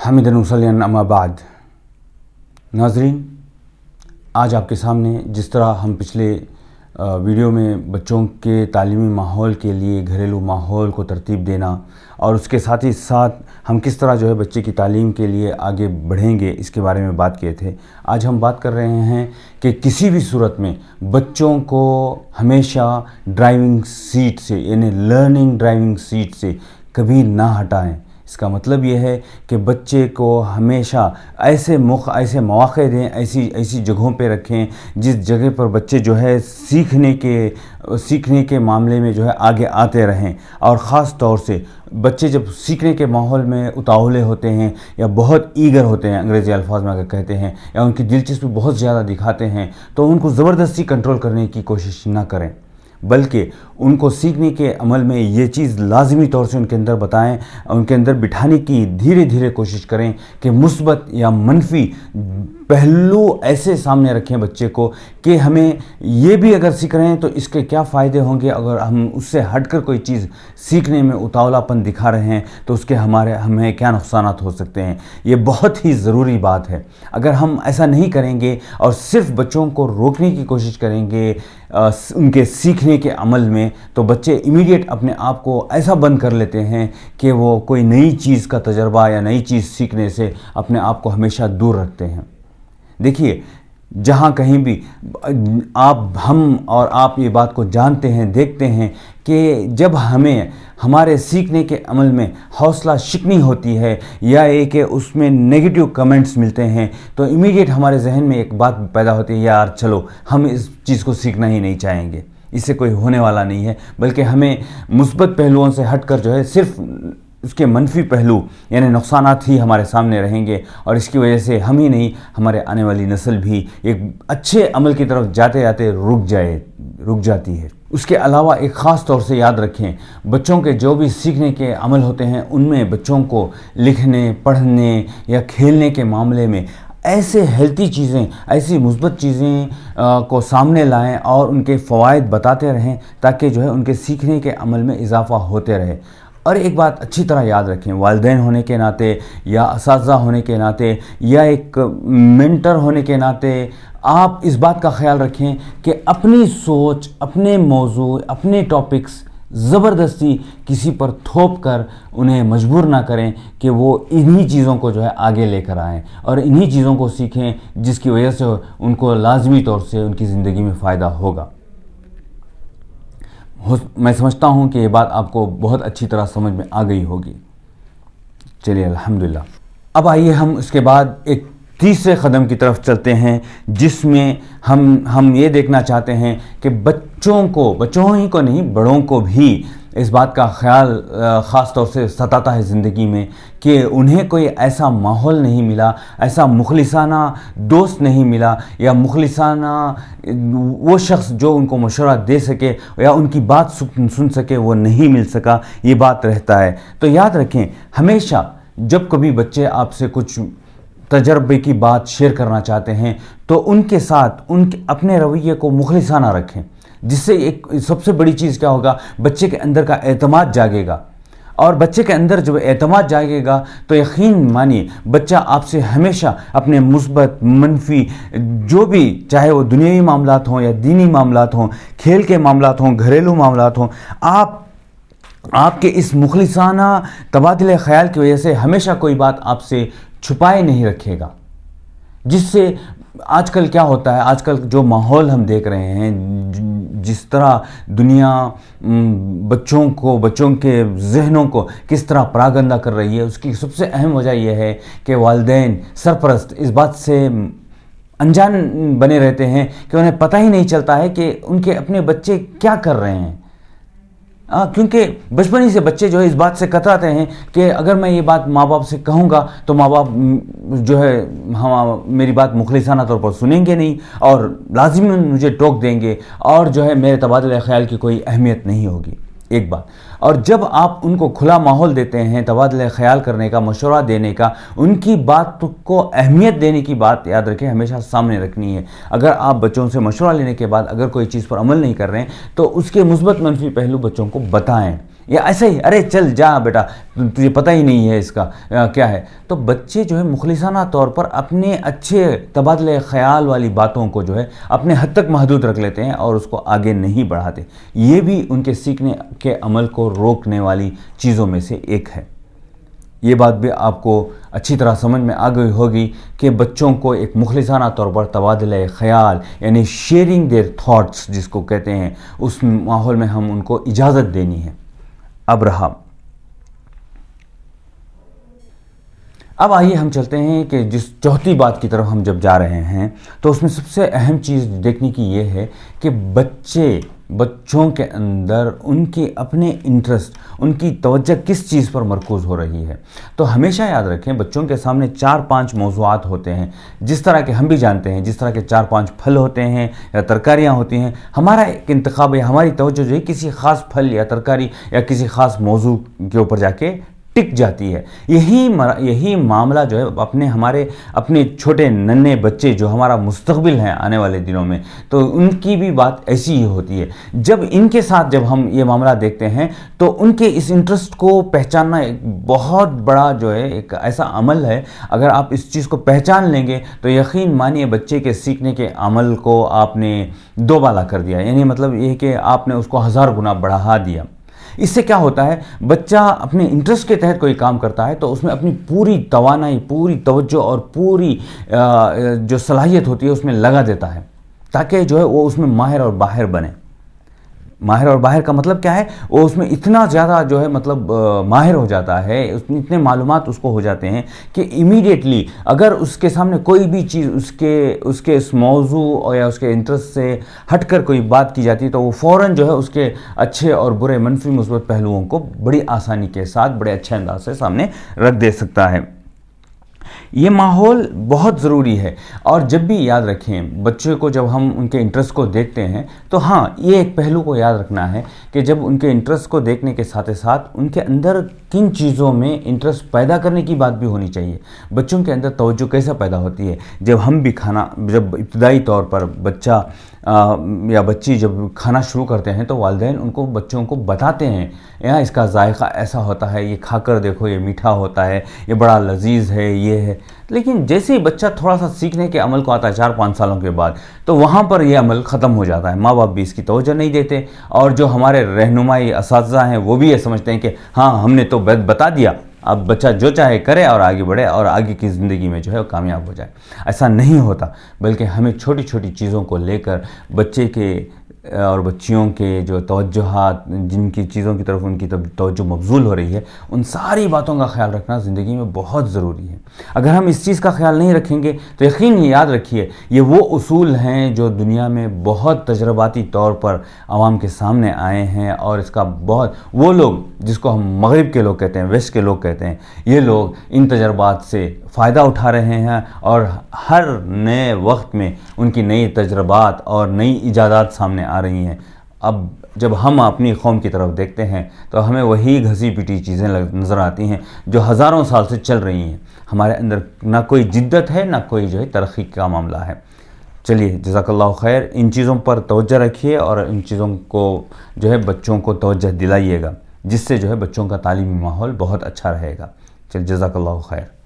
حامدن وصلیان اما بعد. ناظرین، آج آپ کے سامنے جس طرح ہم پچھلے ویڈیو میں بچوں کے تعلیمی ماحول کے لیے گھریلو ماحول کو ترتیب دینا اور اس کے ساتھ ہی ساتھ ہم کس طرح بچے کی تعلیم کے لیے آگے بڑھیں گے اس کے بارے میں بات کیے تھے. آج ہم بات کر رہے ہیں کہ کسی بھی صورت میں بچوں کو ہمیشہ ڈرائیونگ سیٹ سے یعنی لرننگ ڈرائیونگ سیٹ سے کبھی نہ ہٹائیں. اس کا مطلب یہ ہے کہ بچے کو ہمیشہ ایسے مواقع دیں، ایسی جگہوں پہ رکھیں جس جگہ پر بچے سیکھنے کے معاملے میں آگے آتے رہیں. اور خاص طور سے بچے جب سیکھنے کے ماحول میں اتاولے ہوتے ہیں یا بہت ایگر ہوتے ہیں، انگریزی الفاظ میں اگر کہتے ہیں، یا ان کی دلچسپی بہت زیادہ دکھاتے ہیں، تو ان کو زبردستی کنٹرول کرنے کی کوشش نہ کریں، بلکہ ان کو سیکھنے کے عمل میں یہ چیز لازمی طور سے ان کے اندر بتائیں، ان کے اندر بٹھانے کی دھیرے دھیرے کوشش کریں کہ مثبت یا منفی پہلو ایسے سامنے رکھیں بچے کو کہ ہمیں یہ بھی اگر سیکھ رہے ہیں تو اس کے کیا فائدے ہوں گے، اگر ہم اس سے ہٹ کر کوئی چیز سیکھنے میں اتاولا پن دکھا رہے ہیں تو اس کے ہمیں کیا نقصانات ہو سکتے ہیں. یہ بہت ہی ضروری بات ہے. اگر ہم ایسا نہیں کریں گے اور صرف بچوں کو روکنے کی کوشش کریں گے ان کے سیکھنے کے عمل میں، تو بچے امیڈیٹ اپنے آپ کو ایسا بند کر لیتے ہیں کہ وہ کوئی نئی چیز کا تجربہ یا نئی چیز سیکھنے سے اپنے آپ کو ہمیشہ دور رکھتے ہیں. دیکھیے، جہاں کہیں بھی ہم اور آپ یہ بات کو جانتے ہیں، دیکھتے ہیں کہ جب ہمارے سیکھنے کے عمل میں حوصلہ شکنی ہوتی ہے یا کہ اس میں نیگیٹو کمنٹس ملتے ہیں، تو امیڈیٹ ہمارے ذہن میں ایک بات پیدا ہوتی ہے، یار چلو ہم اس چیز کو سیکھنا ہی نہیں چاہیں گے، اس سے کوئی ہونے والا نہیں ہے، بلکہ ہمیں مثبت پہلوؤں سے ہٹ کر صرف اس کے منفی پہلو یعنی نقصانات ہی ہمارے سامنے رہیں گے، اور اس کی وجہ سے ہم ہی نہیں ہمارے آنے والی نسل بھی ایک اچھے عمل کی طرف جاتے جاتے رک جاتی ہے. اس کے علاوہ ایک خاص طور سے یاد رکھیں، بچوں کے جو بھی سیکھنے کے عمل ہوتے ہیں ان میں بچوں کو لکھنے، پڑھنے یا کھیلنے کے معاملے میں ایسے ہیلتھی چیزیں، ایسی مثبت چیزیں کو سامنے لائیں اور ان کے فوائد بتاتے رہیں تاکہ ان کے سیکھنے کے عمل میں اضافہ ہوتے رہے. اور ایک بات اچھی طرح یاد رکھیں، والدین ہونے کے ناطے یا اساتذہ ہونے کے ناطے یا ایک مینٹر ہونے کے ناطے آپ اس بات کا خیال رکھیں کہ اپنی سوچ، اپنے موضوع، اپنے ٹاپکس زبردستی کسی پر تھوپ کر انہیں مجبور نہ کریں کہ وہ انہی چیزوں کو آگے لے کر آئیں اور انہی چیزوں کو سیکھیں جس کی وجہ سے ان کو لازمی طور سے ان کی زندگی میں فائدہ ہوگا. میں سمجھتا ہوں کہ یہ بات آپ کو بہت اچھی طرح سمجھ میں آ گئی ہوگی. چلیے الحمدللہ. اب آئیے ہم اس کے بعد ایک تیسرے قدم کی طرف چلتے ہیں جس میں ہم یہ دیکھنا چاہتے ہیں کہ بچوں ہی کو نہیں، بڑوں کو بھی اس بات کا خیال خاص طور سے ستاتا ہے زندگی میں کہ انہیں کوئی ایسا ماحول نہیں ملا، ایسا مخلصانہ دوست نہیں ملا یا مخلصانہ وہ شخص جو ان کو مشورہ دے سکے یا ان کی بات سن سکے وہ نہیں مل سکا. یہ بات رہتا ہے. تو یاد رکھیں، ہمیشہ جب کبھی بچے آپ سے کچھ تجربے کی بات شیئر کرنا چاہتے ہیں تو ان کے ساتھ اپنے رویے کو مخلصانہ رکھیں، جس سے ایک سب سے بڑی چیز کیا ہوگا، بچے کے اندر کا اعتماد جاگے گا. اور بچے کے اندر جب اعتماد جاگے گا تو یقین مانیے بچہ آپ سے ہمیشہ اپنے مثبت، منفی جو بھی، چاہے وہ دنیاوی معاملات ہوں یا دینی معاملات ہوں، کھیل کے معاملات ہوں، گھریلو معاملات ہوں، آپ کے اس مخلصانہ تبادلہ خیال کی وجہ سے ہمیشہ کوئی بات آپ سے چھپائے نہیں رکھے گا. جس سے آج کل کیا ہوتا ہے، آج کل جو ماحول ہم دیکھ رہے ہیں، جس طرح دنیا بچوں کے ذہنوں کو کس طرح پراگندہ کر رہی ہے، اس کی سب سے اہم وجہ یہ ہے کہ والدین، سرپرست اس بات سے انجان بنے رہتے ہیں کہ انہیں پتہ ہی نہیں چلتا ہے کہ ان کے اپنے بچے کیا کر رہے ہیں. کیونکہ بچپن ہی سے بچے اس بات سے کتراتے ہیں کہ اگر میں یہ بات ماں باپ سے کہوں گا تو ماں باپ میری بات مخلصانہ طور پر سنیں گے نہیں اور لازمی مجھے ٹوک دیں گے اور میرے تبادلہ خیال کی کوئی اہمیت نہیں ہوگی. ایک بات. اور جب آپ ان کو کھلا ماحول دیتے ہیں تبادلہ خیال کرنے کا، مشورہ دینے کا، ان کی بات کو اہمیت دینے کی بات یاد رکھیں ہمیشہ سامنے رکھنی ہے. اگر آپ بچوں سے مشورہ لینے کے بعد اگر کوئی چیز پر عمل نہیں کر رہے ہیں تو اس کے مثبت منفی پہلو بچوں کو بتائیں. یا ایسے ہی ارے چل جا بیٹا تجھے پتہ ہی نہیں ہے اس کا کیا ہے. تو بچے جو ہے مخلصانہ طور پر اپنے اچھے تبادلہ خیال والی باتوں کو جو ہے اپنے حد تک محدود رکھ لیتے ہیں اور اس کو آگے نہیں بڑھاتے. یہ بھی ان کے سیکھنے کے عمل کو روکنے والی چیزوں میں سے ایک ہے. یہ بات بھی آپ کو اچھی طرح سمجھ میں آ گئی ہوگی کہ بچوں کو ایک مخلصانہ طور پر تبادلہ خیال یعنی شیئرنگ دیئر تھاٹس جس کو کہتے ہیں اس ماحول میں ہم ان کو اجازت دینی ہے. اب آئیے ہم چلتے ہیں کہ جس چوتھی بات کی طرف ہم جب جا رہے ہیں تو اس میں سب سے اہم چیز دیکھنے کی یہ ہے کہ بچوں کے اندر ان کے اپنے انٹرسٹ ان کی توجہ کس چیز پر مرکوز ہو رہی ہے. تو ہمیشہ یاد رکھیں بچوں کے سامنے 4-5 موضوعات ہوتے ہیں جس طرح کے ہم بھی جانتے ہیں جس طرح کے 4-5 پھل ہوتے ہیں یا ترکاریاں ہوتی ہیں. ہمارا ایک انتخاب یا ہماری توجہ جو ہے کسی خاص پھل یا ترکاری یا کسی خاص موضوع کے اوپر جا کے ٹک جاتی ہے. یہی معاملہ جو ہے اپنے چھوٹے ننھے بچے جو ہمارا مستقبل ہیں آنے والے دنوں میں تو ان کی بھی بات ایسی ہی ہوتی ہے. جب ان کے ساتھ جب ہم یہ معاملہ دیکھتے ہیں تو ان کے اس انٹرسٹ کو پہچاننا ایک بہت بڑا جو ہے ایک ایسا عمل ہے. اگر آپ اس چیز کو پہچان لیں گے تو یقین مانیے بچے کے سیکھنے کے عمل کو آپ نے دوبالا کر دیا. یعنی مطلب یہ کہ آپ نے اس کو 1000 گنا بڑھا دیا. اس سے کیا ہوتا ہے بچہ اپنے انٹرسٹ کے تحت کوئی کام کرتا ہے تو اس میں اپنی پوری توانائی پوری توجہ اور پوری جو صلاحیت ہوتی ہے اس میں لگا دیتا ہے تاکہ جو ہے وہ اس میں ماہر اور باہر بنے. ماہر اور باہر کا مطلب کیا ہے وہ اس میں اتنا زیادہ جو ہے مطلب ماہر ہو جاتا ہے اتنے معلومات اس کو ہو جاتے ہیں کہ امیڈیٹلی اگر اس کے سامنے کوئی بھی چیز اس کے اس موضوع یا اس کے انٹرسٹ سے ہٹ کر کوئی بات کی جاتی ہے تو وہ فوراً جو ہے اس کے اچھے اور برے منفی مثبت پہلوؤں کو بڑی آسانی کے ساتھ بڑے اچھے انداز سے سامنے رکھ دے سکتا ہے. یہ ماحول بہت ضروری ہے. اور جب بھی یاد رکھیں بچے کو جب ہم ان کے انٹرسٹ کو دیکھتے ہیں تو ہاں یہ ایک پہلو کو یاد رکھنا ہے کہ جب ان کے انٹرسٹ کو دیکھنے کے ساتھ ساتھ ان کے اندر کن چیزوں میں انٹرسٹ پیدا کرنے کی بات بھی hونی چاہیے. بچوں کے اندر توجہ کیسے پیدا ہوتی ہے جب ہم بھی جب ابتدائی طور پر بچہ یا بچی جب کھانا شروع کرتے ہیں تو والدین بچوں کو بتاتے ہیں اس کا ذائقہ ایسا ہوتا ہے, یہ کھا کر دیکھو یہ میٹھا ہوتا ہے, یہ بڑا لذیذ ہے, یہ ہے. لیکن جیسے ہی بچہ تھوڑا سا سیکھنے کے عمل کو آتا ہے 4-5 سالوں کے بعد تو وہاں پر یہ عمل ختم ہو جاتا ہے. ماں باپ بھی اس کی توجہ نہیں دیتے اور جو ہمارے رہنمائی اساتذہ ہیں وہ بھی یہ سمجھتے ہیں کہ ہاں ہم نے تو بتا دیا اب بچہ جو چاہے کرے اور آگے بڑھے اور آگے کی زندگی میں جو ہے وہ کامیاب ہو جائے. ایسا نہیں ہوتا بلکہ ہمیں چھوٹی چھوٹی چیزوں کو لے کر بچے کے اور بچیوں کے جو توجہات جن کی چیزوں کی طرف ان کی توجہ مبذول ہو رہی ہے ان ساری باتوں کا خیال رکھنا زندگی میں بہت ضروری ہے. اگر ہم اس چیز کا خیال نہیں رکھیں گے تو یقین یاد رکھیے یہ وہ اصول ہیں جو دنیا میں بہت تجرباتی طور پر عوام کے سامنے آئے ہیں اور اس کا وہ لوگ جس کو ہم مغرب کے لوگ کہتے ہیں ویسٹ کے لوگ کہتے ہیں یہ لوگ ان تجربات سے فائدہ اٹھا رہے ہیں اور ہر نئے وقت میں ان کی نئی تجربات اور نئی ایجادات سامنے آ رہی ہیں. اب جب ہم اپنی قوم کی طرف دیکھتے ہیں تو ہمیں وہی گھسی پٹی چیزیں نظر آتی ہیں جو ہزاروں سال سے چل رہی ہیں. ہمارے اندر نہ کوئی جدت ہے نہ کوئی جو ہے ترقی کا معاملہ ہے. چلیے جزاک اللہ خیر. ان چیزوں پر توجہ رکھیے اور ان چیزوں کو جو ہے بچوں کو توجہ دلائیے گا جس سے جو ہے بچوں کا تعلیمی ماحول بہت اچھا رہے گا. چلیے جزاک اللہ خیر.